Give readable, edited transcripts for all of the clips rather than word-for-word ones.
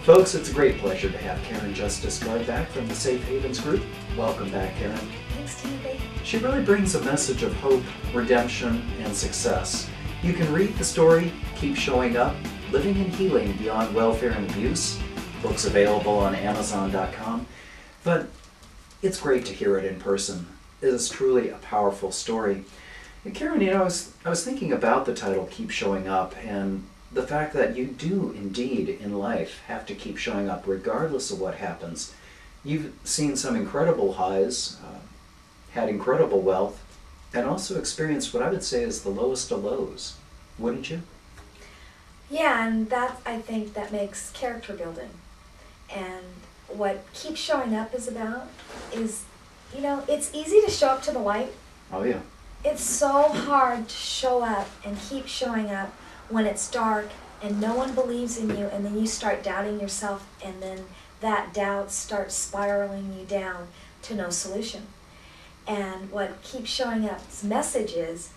Folks, it's a great pleasure to have Karen-Justice Guard back from the Safe Havens Group. Welcome back, Karen. Thanks, Timothy. She really brings a message of hope, redemption, and success. You can read the story, Keep Showing Up, Living and Healing Beyond Welfare and Abuse. Book's available on Amazon.com. But it's great to hear it in person. It is truly a powerful story. And Karen, I was thinking about the title, Keep Showing Up, and the fact that you do indeed in life have to keep showing up regardless of what happens. You've seen some incredible highs, had incredible wealth, and also experienced what I would say is the lowest of lows, wouldn't you? Yeah, and I think that makes character building. And what Keep Showing Up is about is, it's easy to show up to the light. Oh yeah. It's so hard to show up and keep showing up when it's dark and no one believes in you, and then you start doubting yourself, and then that doubt starts spiraling you down to no solution. And what Keep Showing Up's message is,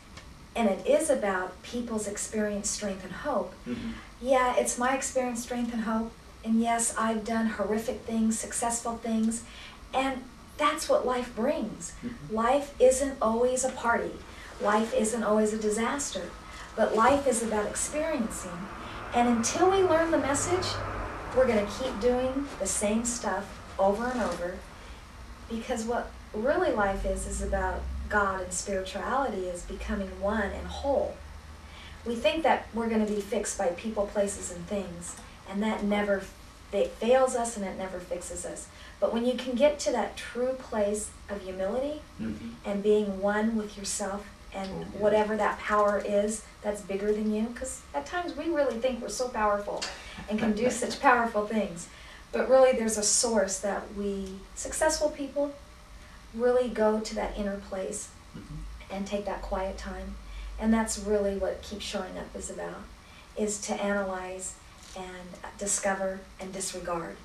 and it is about people's experience, strength, and hope. Mm-hmm. Yeah, it's my experience, strength, and hope. And yes, I've done horrific things, successful things, and that's what life brings. Mm-hmm. Life isn't always a party. Life isn't always a disaster. But life is about experiencing. And until we learn the message, we're going to keep doing the same stuff over and over. Because what really life is about God and spirituality is becoming one and whole. We think that we're going to be fixed by people, places, and things. And that never fails us, and it never fixes us. But when you can get to that true place of humility, mm-hmm. and being one with yourself and whatever that power is that's bigger than you, because at times we really think we're so powerful and can do such powerful things. But really there's a source that successful people, really go to that inner place, mm-hmm. and take that quiet time. And that's really what Keep Showing Up is about, is to analyze and discover and disregard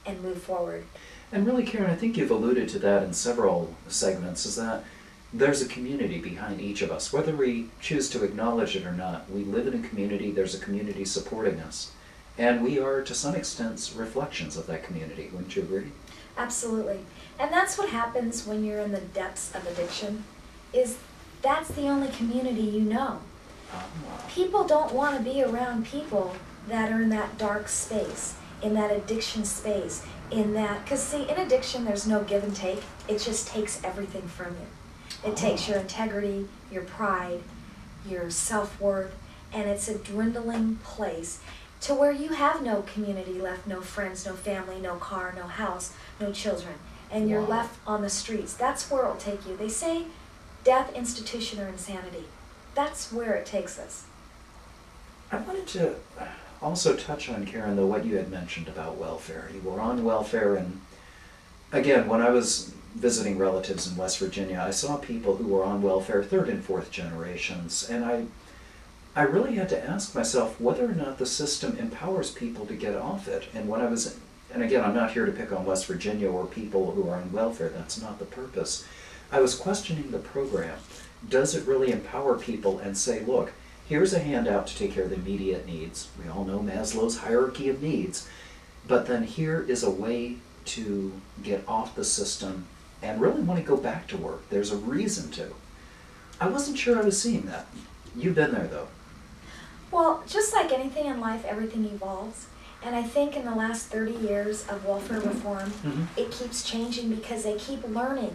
and move forward. And really, Karen, I think you've alluded to that in several segments, is that there's a community behind each of us. Whether we choose to acknowledge it or not, we live in a community, there's a community supporting us. And we are, to some extent, reflections of that community. Wouldn't you agree? Absolutely. And that's what happens when you're in the depths of addiction, is that's the only community you know. People don't want to be around people that are in that dark space, in that addiction space, because see, in addiction there's no give and take. It just takes everything from you. It takes your integrity, your pride, your self-worth, and it's a dwindling place to where you have no community left, no friends, no family, no car, no house, no children, and you're left on the streets. That's where it'll take you. They say death, institution, or insanity. That's where it takes us. I wanted to also touch on, Karen, though, what you had mentioned about welfare. You were on welfare, and again, when I was visiting relatives in West Virginia, I saw people who were on welfare, third and fourth generations, and I really had to ask myself whether or not the system empowers people to get off it. And when and again, I'm not here to pick on West Virginia or people who are on welfare, that's not the purpose. I was questioning the program. Does it really empower people and say, look, here's a handout to take care of the immediate needs. We all know Maslow's hierarchy of needs. But then here is a way to get off the system and really want to go back to work. There's a reason to. I wasn't sure I was seeing that. You've been there, though. Well, just like anything in life, everything evolves. And I think in the last 30 years of welfare reform, mm-hmm. it keeps changing because they keep learning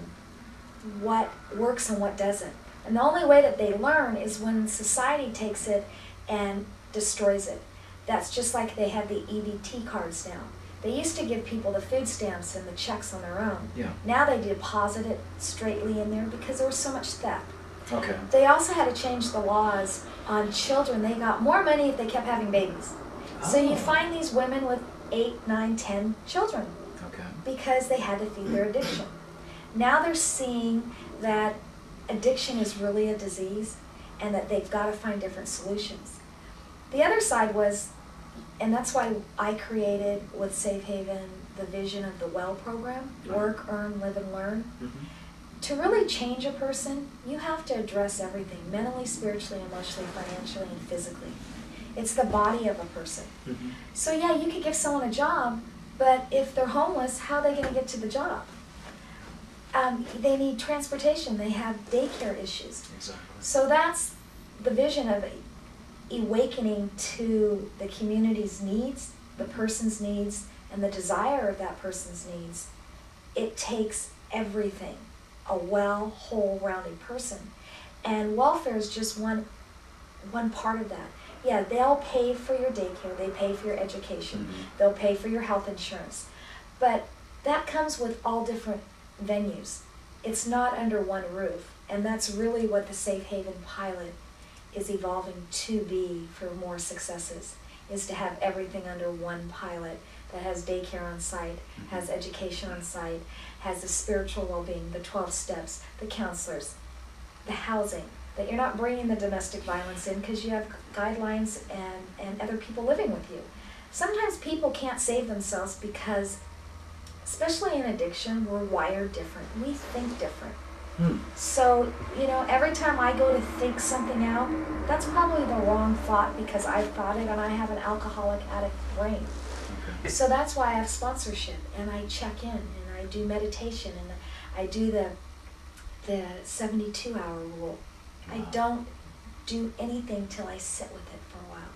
what works and what doesn't. And the only way that they learn is when society takes it and destroys it. That's just like they have the EBT cards now. They used to give people the food stamps and the checks on their own. Yeah. Now they deposit it straightly in there because there was so much theft. Okay. They also had to change the laws on children. They got more money if they kept having babies. So you find these women with 8, 9, 10 children. Okay. Because they had to feed their addiction. Now they're seeing that addiction is really a disease and that they've got to find different solutions. The other side was, and that's why I created with Safe Haven the vision of the WELL program, Work, Earn, Live, and Learn. Mm-hmm. To really change a person, you have to address everything, mentally, spiritually, emotionally, financially, and physically. It's the body of a person. Mm-hmm. So yeah, you could give someone a job, but if they're homeless, how are they going to get to the job? They need transportation. They have daycare issues. Exactly. So that's the vision of awakening to the community's needs, the person's needs, and the desire of that person's needs. It takes everything, a well, whole, rounded person. And welfare is just one part of that. Yeah, they'll pay for your daycare, they pay for your education, Mm-hmm. they'll pay for your health insurance. But that comes with all different venues. It's not under one roof. And that's really what the Safe Haven pilot is evolving to be for more successes, is to have everything under one pilot that has daycare on site, has education on site, has the spiritual well-being, the 12 steps, the counselors, the housing, that you're not bringing the domestic violence in because you have guidelines and other people living with you. Sometimes people can't save themselves because, especially in addiction, we're wired different. We think different. So, every time I go to think something out, that's probably the wrong thought because I've thought it and I have an alcoholic addict brain. Okay. So that's why I have sponsorship and I check in and I do meditation and I do the 72-hour rule. I Wow. don't do anything till I sit with it for a while.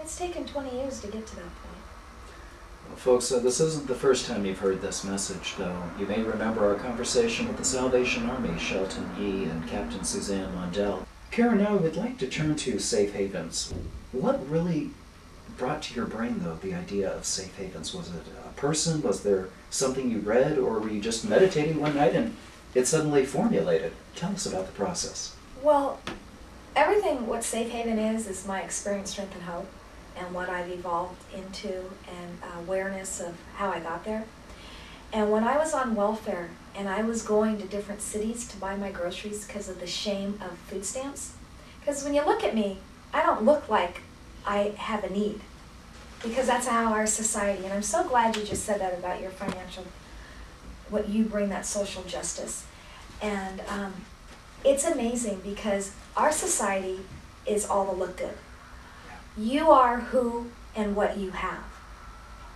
It's taken 20 years to get to that point. Well, folks, this isn't the first time you've heard this message, though. You may remember our conversation with the Salvation Army, Shelton Yee and Captain Suzanne Mondell. Karen, now I would like to turn to safe havens. What really brought to your brain, though, the idea of safe havens? Was it a person? Was there something you read? Or were you just meditating one night and it suddenly formulated? Tell us about the process. Well, everything what Safe Haven is my experience, strength, and hope, and what I've evolved into, and awareness of how I got there. And when I was on welfare, and I was going to different cities to buy my groceries because of the shame of food stamps, because when you look at me, I don't look like I have a need, because that's how our society, and I'm so glad you just said that about your financial, what you bring, that social justice. And it's amazing because our society is all the look good. You are who and what you have,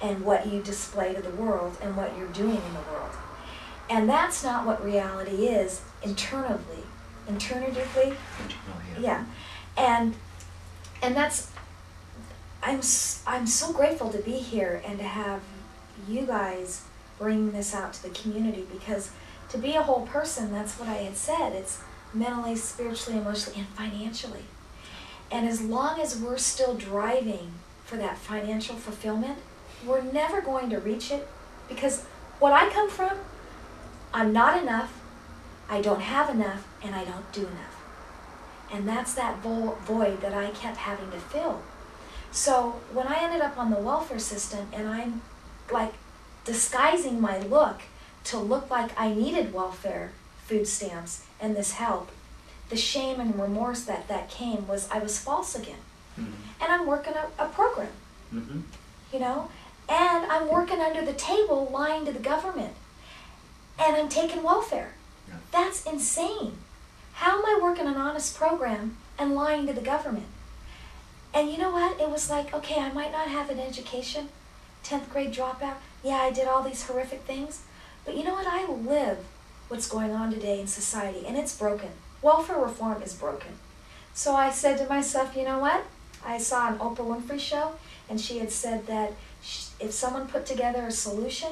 and what you display to the world, and what you're doing in the world. And that's not what reality is internatively. Yeah. And that's, I'm so grateful to be here and to have you guys bring this out to the community, because to be a whole person, that's what I had said, it's mentally, spiritually, emotionally, and financially. And as long as we're still driving for that financial fulfillment, we're never going to reach it, because what I come from, I'm not enough, I don't have enough, and I don't do enough. And that's that void that I kept having to fill. So when I ended up on the welfare system and I'm like disguising my look to look like I needed welfare, food stamps, and this help, the shame and remorse that came was I was false again. Mm-hmm. And I'm working a program, mm-hmm. And I'm working under the table lying to the government. And I'm taking welfare. Yeah. That's insane. How am I working an honest program and lying to the government? And you know what? It was like, okay, I might not have an education, 10th grade dropout. Yeah, I did all these horrific things. But you know what? I live what's going on today in society, and it's broken. Welfare reform is broken. So I said to myself, you know what? I saw an Oprah Winfrey show, and she had said that if someone put together a solution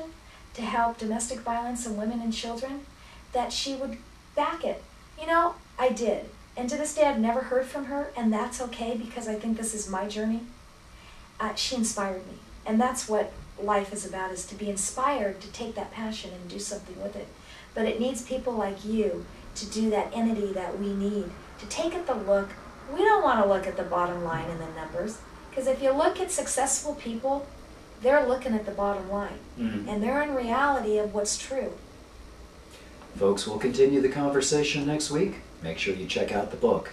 to help domestic violence and women and children, that she would back it. I did. And to this day, I've never heard from her, and that's okay, because I think this is my journey. She inspired me. And that's what life is about, is to be inspired to take that passion and do something with it. But it needs people like you to do that entity that we need, to take at the look. We don't want to look at the bottom line and the numbers, because if you look at successful people, they're looking at the bottom line, and they're in reality of what's true. Folks, we'll continue the conversation next week. Make sure you check out the book.